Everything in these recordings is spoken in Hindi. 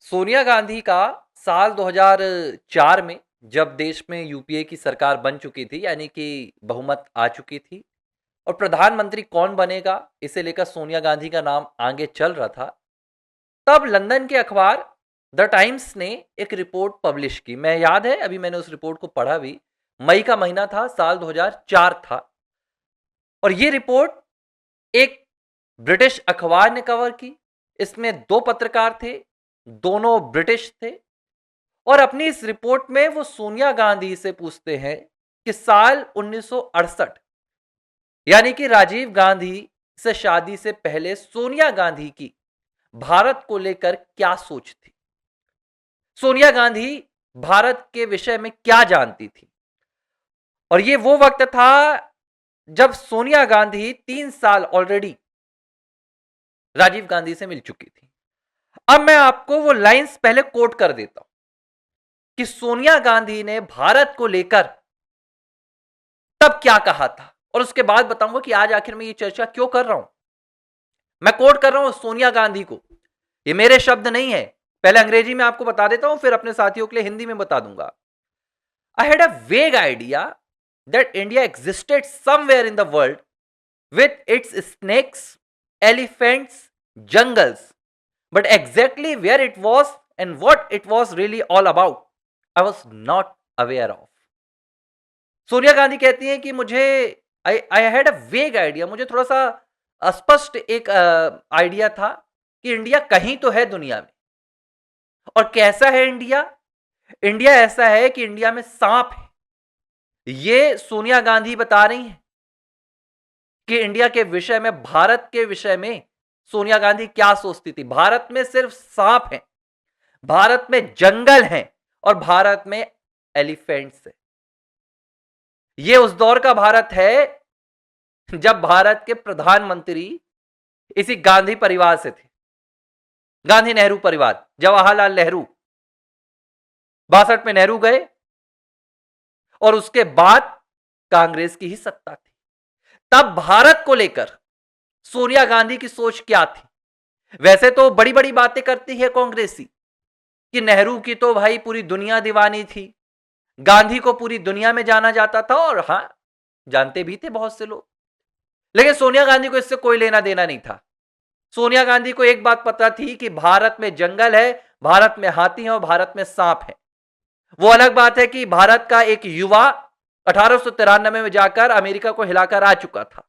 सोनिया गांधी का साल 2004 में जब देश में यूपीए की सरकार बन चुकी थी, यानी कि बहुमत आ चुकी थी और प्रधानमंत्री कौन बनेगा इसे लेकर सोनिया गांधी का नाम आगे चल रहा था, तब लंदन के अखबार द टाइम्स ने एक रिपोर्ट पब्लिश की। मैं याद है, अभी मैंने उस रिपोर्ट को पढ़ा भी। मई का महीना था, साल 2004 था, और ये रिपोर्ट एक ब्रिटिश अखबार ने कवर की। इसमें दो पत्रकार थे, दोनों ब्रिटिश थे, और अपनी इस रिपोर्ट में वो सोनिया गांधी से पूछते हैं कि साल 1968 यानी कि राजीव गांधी से शादी से पहले सोनिया गांधी की भारत को लेकर क्या सोच थी, सोनिया गांधी भारत के विषय में क्या जानती थी। और ये वो वक्त था जब सोनिया गांधी 3 साल ऑलरेडी राजीव गांधी से मिल चुकी थी। अब मैं आपको वो लाइंस पहले कोट कर देता हूं कि सोनिया गांधी ने भारत को लेकर तब क्या कहा था, और उसके बाद बताऊंगा कि आज आखिर में ये चर्चा क्यों कर रहा हूं। मैं कोट कर रहा हूं सोनिया गांधी को, ये मेरे शब्द नहीं है। पहले अंग्रेजी में आपको बता देता हूं, फिर अपने साथियों के लिए हिंदी में बता दूंगा। आई हैड अ वेग idea that India existed somewhere in the world with its snakes, elephants, jungles, but exactly where it was and what it was really all about, I was not aware of. Sonia Gandhi कहती हैं कि मुझे आई हैड अ वेग आइडिया, मुझे थोड़ा सा अस्पष्ट एक आइडिया था कि इंडिया कहीं तो है दुनिया में। और कैसा है इंडिया? इंडिया ऐसा है कि इंडिया में सांप है। ये सोनिया गांधी बता रही हैं कि इंडिया के विषय में, भारत के विषय में सोनिया गांधी क्या सोचती थी। भारत में सिर्फ सांप हैं, भारत में जंगल हैं, और भारत में एलिफेंट्स हैं। यह उस दौर का भारत है जब भारत के प्रधानमंत्री इसी गांधी परिवार से थे, गांधी नेहरू परिवार, जवाहरलाल नेहरू। 62 में नेहरू गए और उसके बाद कांग्रेस की ही सत्ता थी। तब भारत को लेकर सोनिया गांधी की सोच क्या थी? वैसे तो बड़ी बड़ी बातें करती है कांग्रेसी कि नेहरू की तो भाई पूरी दुनिया दीवानी थी, गांधी को पूरी दुनिया में जाना जाता था, और हां, जानते भी थे बहुत से लोग। लेकिन सोनिया गांधी को इससे कोई लेना देना नहीं था। सोनिया गांधी को एक बात पता थी कि भारत में जंगल है, भारत में हाथी है और भारत में सांप है। वो अलग बात है कि भारत का एक युवा 1893 में जाकर अमेरिका को हिलाकर आ चुका था।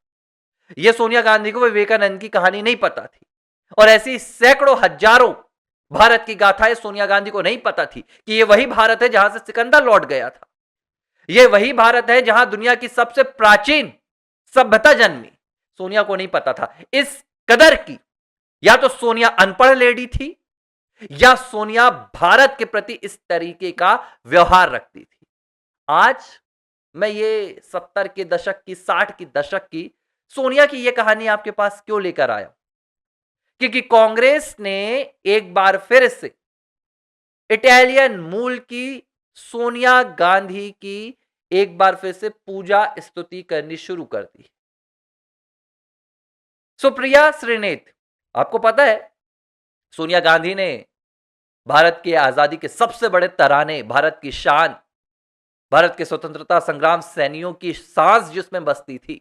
यह सोनिया गांधी को विवेकानंद की कहानी नहीं पता थी, और ऐसी सैकड़ों हजारों भारत की गाथाएं सोनिया गांधी को नहीं पता थी कि यह वही भारत है जहां से सिकंदर लौट गया था। यह वही भारत है जहां दुनिया की सबसे प्राचीन सभ्यता जन्मी। सोनिया को नहीं पता था। इस कदर की या तो सोनिया अनपढ़ लेडी थी, या सोनिया भारत के प्रति इस तरीके का व्यवहार रखती थी। आज मैं ये 70 के दशक की, 60 की दशक की सोनिया की ये कहानी आपके पास क्यों लेकर आया? क्योंकि कांग्रेस ने एक बार फिर से इटालियन मूल की सोनिया गांधी की एक बार फिर से पूजा स्तुति करनी शुरू कर दी। सुप्रिया श्रीनेत, आपको पता है सोनिया गांधी ने भारत की आजादी के सबसे बड़े तराने, भारत की शान, भारत के स्वतंत्रता संग्राम सेनानियों की सांस जिसमें बसती थी,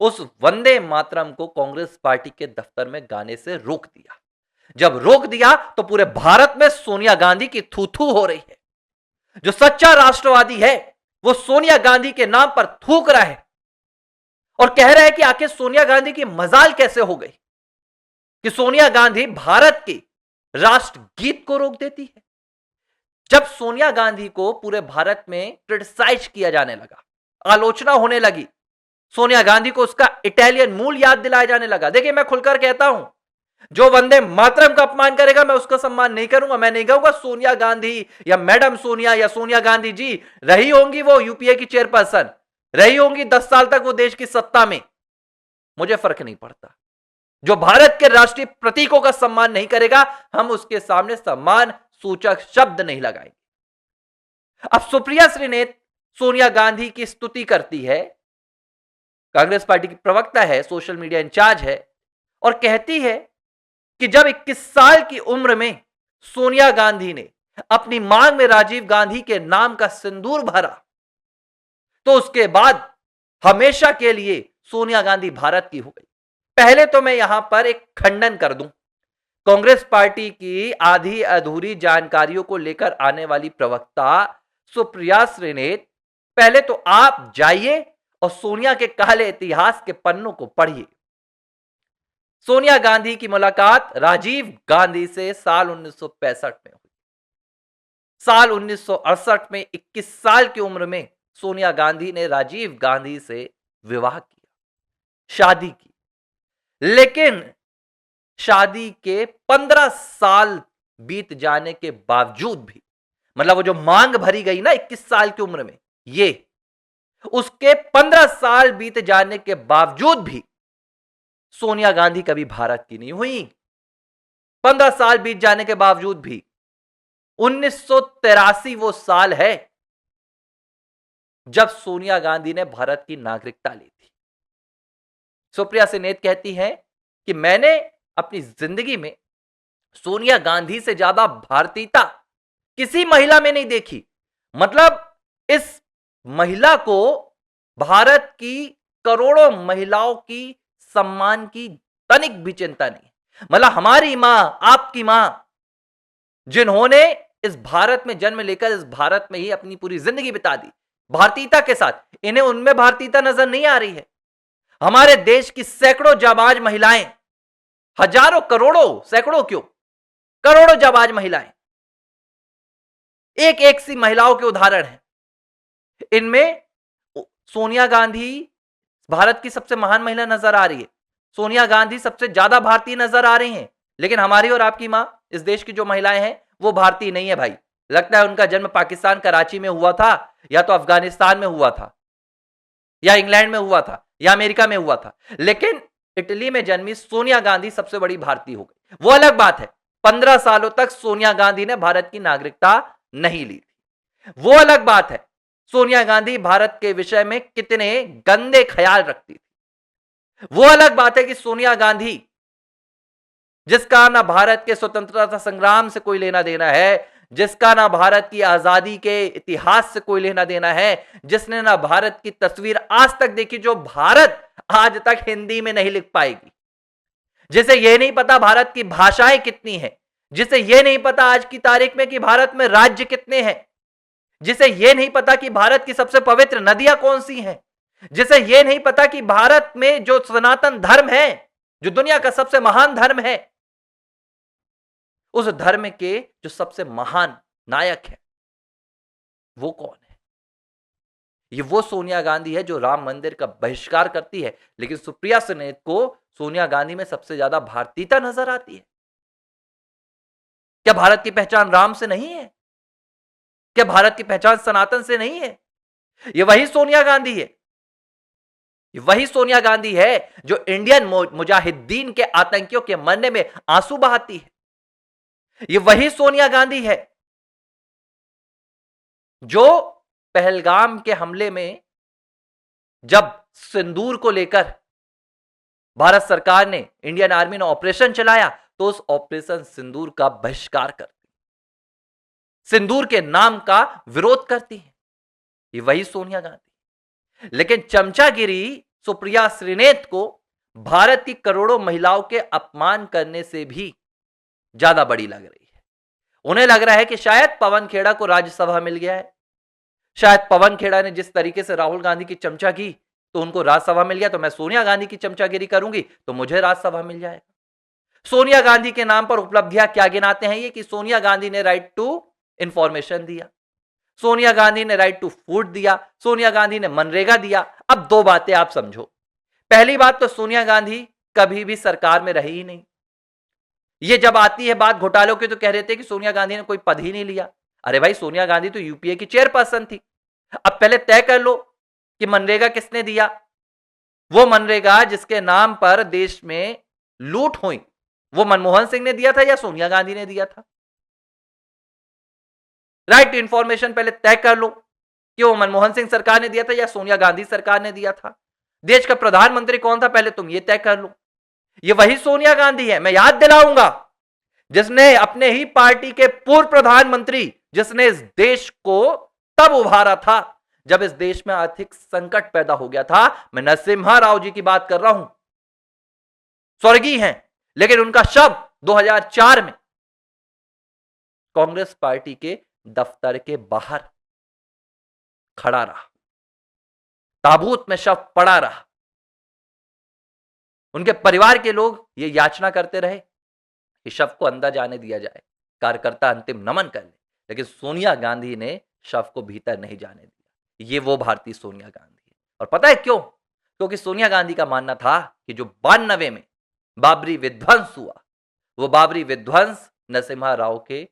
उस वंदे मातरम को कांग्रेस पार्टी के दफ्तर में गाने से रोक दिया। जब रोक दिया तो पूरे भारत में सोनिया गांधी की थू थू हो रही है। जो सच्चा राष्ट्रवादी है वो सोनिया गांधी के नाम पर थूक रहा है और कह रहा है कि आखिर सोनिया गांधी की मजाल कैसे हो गई कि सोनिया गांधी भारत के राष्ट्रगीत को रोक देती है। जब सोनिया गांधी को पूरे भारत में क्रिटिसाइज किया जाने लगा, आलोचना होने लगी, सोनिया गांधी को उसका इटालियन मूल याद दिलाया जाने लगा। देखिए, मैं खुलकर कहता हूं, जो वंदे मातरम का अपमान करेगा मैं उसका सम्मान नहीं करूंगा। मैं नहीं कहूंगा सोनिया गांधी या मैडम सोनिया या सोनिया गांधी जी रही होंगी वो यूपीए की चेयरपर्सन, रही होंगी 10 साल तक वो देश की सत्ता में, मुझे फर्क नहीं पड़ता। जो भारत के राष्ट्रीय प्रतीकों का सम्मान नहीं करेगा, हम उसके सामने सम्मान सूचक शब्द नहीं लगाएंगे। अब सुप्रिया श्रीनेत सोनिया गांधी की स्तुति करती है, कांग्रेस पार्टी की प्रवक्ता है, सोशल मीडिया इंचार्ज है, और कहती है कि जब 21 साल की उम्र में सोनिया गांधी ने अपनी मांग में राजीव गांधी के नाम का सिंदूर भरा, तो उसके बाद हमेशा के लिए सोनिया गांधी भारत की हो गई। पहले तो मैं यहां पर एक खंडन कर दूं, कांग्रेस पार्टी की आधी अधूरी जानकारियों को लेकर आने वाली प्रवक्ता सुप्रिया श्रीनेत, पहले तो आप जाइए और सोनिया के काले इतिहास के पन्नों को पढ़िए। सोनिया गांधी की मुलाकात राजीव गांधी से साल 1965 में हुई। साल 1968 में 21 साल की उम्र में सोनिया गांधी ने राजीव गांधी से विवाह किया, शादी की। लेकिन शादी के 15 साल बीत जाने के बावजूद भी, मतलब वो जो मांग भरी गई ना 21 साल की उम्र में, ये उसके 15 साल बीत जाने के बावजूद भी सोनिया गांधी कभी भारत की नहीं हुई। 15 साल बीत जाने के बावजूद भी 1983 वो साल है जब सोनिया गांधी ने भारत की नागरिकता ली थी। सुप्रिया श्रीनेत कहती हैं कि मैंने अपनी जिंदगी में सोनिया गांधी से ज्यादा भारतीयता किसी महिला में नहीं देखी। मतलब इस महिला को भारत की करोड़ों महिलाओं की सम्मान की तनिक भी चिंता नहीं। मतलब हमारी मां, आपकी मां, जिन्होंने इस भारत में जन्म लेकर इस भारत में ही अपनी पूरी जिंदगी बिता दी भारतीयता के साथ, इन्हें उनमें भारतीयता नजर नहीं आ रही है। हमारे देश की सैकड़ों जाबाज महिलाएं, हजारों, करोड़ों, सैकड़ों क्यों, करोड़ों जाबाज महिलाएं एक एक सी महिलाओं के उदाहरण हैं। इनमें सोनिया गांधी भारत की सबसे महान महिला नजर आ रही है, सोनिया गांधी सबसे ज्यादा भारतीय नजर आ रही हैं। लेकिन हमारी और आपकी मां, इस देश की जो महिलाएं हैं, वो भारतीय नहीं है भाई। लगता है उनका जन्म पाकिस्तान कराची में हुआ था, या तो अफगानिस्तान में हुआ था, या इंग्लैंड में हुआ था, या अमेरिका में हुआ था। लेकिन इटली में जन्मी सोनिया गांधी सबसे बड़ी भारतीय हो गई। वो अलग बात है, 15 सालों तक सोनिया गांधी ने भारत की नागरिकता नहीं ली थी। वो अलग बात है सोनिया गांधी भारत के विषय में कितने गंदे ख्याल रखती थी। वो अलग बात है कि सोनिया गांधी, जिसका ना भारत के स्वतंत्रता संग्राम से कोई लेना देना है, जिसका ना भारत की आजादी के इतिहास से कोई लेना देना है, जिसने ना भारत की तस्वीर आज तक देखी, जो भारत आज तक हिंदी में नहीं लिख पाएगी, जिसे यह नहीं पता भारत की भाषाएं कितनी हैं, जिसे यह नहीं पता आज की तारीख में कि भारत में राज्य कितने हैं, जिसे यह नहीं पता कि भारत की सबसे पवित्र नदियां कौन सी हैं, जिसे यह नहीं पता कि भारत में जो सनातन धर्म है, जो दुनिया का सबसे महान धर्म है, उस धर्म के जो सबसे महान नायक है वो कौन है? ये वो सोनिया गांधी है जो राम मंदिर का बहिष्कार करती है। लेकिन सुप्रिया श्रीनेत को सोनिया गांधी में सबसे ज्यादा भारतीयता नजर आती है। क्या भारत की पहचान राम से नहीं है? क्या भारत की पहचान सनातन से नहीं है? ये वही सोनिया गांधी है, ये वही सोनिया गांधी है जो इंडियन मुजाहिदीन के आतंकियों के मरने में आंसू बहाती है। ये वही सोनिया गांधी है जो पहलगाम के हमले में जब सिंदूर को लेकर भारत सरकार ने, इंडियन आर्मी ने ऑपरेशन चलाया, तो उस ऑपरेशन सिंदूर का बहिष्कार करती, सिंदूर के नाम का विरोध करती है। ये वही सोनिया गांधी। लेकिन चमचागिरी सुप्रिया श्रीनेत को भारत की करोड़ों महिलाओं के अपमान करने से भी ज्यादा बड़ी लग रही है। उन्हें लग रहा है कि शायद पवन खेड़ा को राज्यसभा मिल गया है, शायद पवन खेड़ा ने जिस तरीके से राहुल गांधी की चमचा की तो उनको राज्यसभा मिल गया, तो मैं सोनिया गांधी की चमचागिरी करूंगी तो मुझे राज्यसभा मिल जाएगा। सोनिया गांधी के नाम पर उपलब्धियां क्या गिनाते हैं ये कि सोनिया गांधी ने राइट टू इंफॉर्मेशन दिया, सोनिया गांधी ने राइट टू फूड दिया, सोनिया गांधी ने मनरेगा दिया। अब दो बातें आप समझो। पहली बात तो सोनिया गांधी कभी भी सरकार में रही ही नहीं। ये जब आती है बात घोटालों की तो कह रहे थे कि सोनिया गांधी ने कोई पद ही नहीं लिया। अरे भाई, सोनिया गांधी तो यूपीए की चेयरपर्सन थी। अब पहले तय कर लो कि मनरेगा किसने दिया। वो मनरेगा जिसके नाम पर देश में लूट हुई, वो मनमोहन सिंह ने दिया था या सोनिया गांधी ने दिया था? राइट टू इंफॉर्मेशन पहले तय कर लो कि वो मनमोहन सिंह सरकार ने दिया था या सोनिया गांधी सरकार ने दिया था। देश का प्रधानमंत्री कौन था, पहले तुम ये तय कर लो। ये वही सोनिया गांधी है। मैं याद दिलाऊंगा, जिसने अपने ही पार्टी के पूर्व प्रधानमंत्री, जिसने इस देश को तब उभारा था जब इस देश में आर्थिक संकट पैदा हो गया था। मैं नरसिम्हा राव जी की बात कर रहा हूं। स्वर्गीय हैं, लेकिन उनका शव 2004 में कांग्रेस पार्टी के दफ्तर के बाहर खड़ा रहा, ताबूत में शव पड़ा रहा। उनके परिवार के लोग ये याचना करते रहे कि शव को अंदर जाने दिया जाए, कार्यकर्ता अंतिम नमन कर ले, लेकिन सोनिया गांधी ने शव को भीतर नहीं जाने दिया। ये वो भारतीय सोनिया गांधी है। और पता है क्यों? क्योंकि सोनिया गांधी का मानना था कि जो 92 में बाबरी विध्वंस हुआ, वो बाबरी विध्वंस नरसिम्हा राव के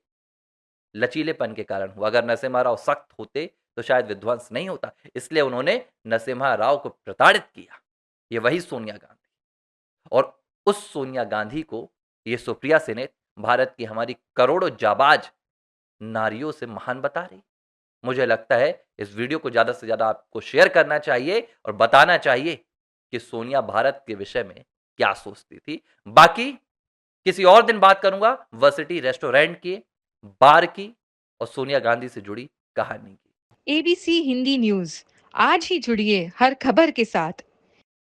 लचीलेपन के कारण हुआ। अगर नरसिम्हा राव सख्त होते तो शायद विध्वंस नहीं होता। इसलिए उन्होंने नरसिम्हा राव को प्रताड़ित किया। ये वही सोनिया गांधी, और उस सोनिया गांधी को ये सुप्रिया सेन भारत की हमारी करोड़ों जाबाज नारियों से महान बता रही। मुझे लगता है इस वीडियो को ज्यादा से ज्यादा आपको शेयर करना चाहिए और बताना चाहिए कि सोनिया भारत के विषय में क्या सोचती थी। बाकी किसी और दिन बात करूंगा वर्सिटी रेस्टोरेंट की, बार की और सोनिया गांधी से जुड़ी कहानी की। ABC हिंदी न्यूज, आज ही जुड़िए हर खबर के साथ।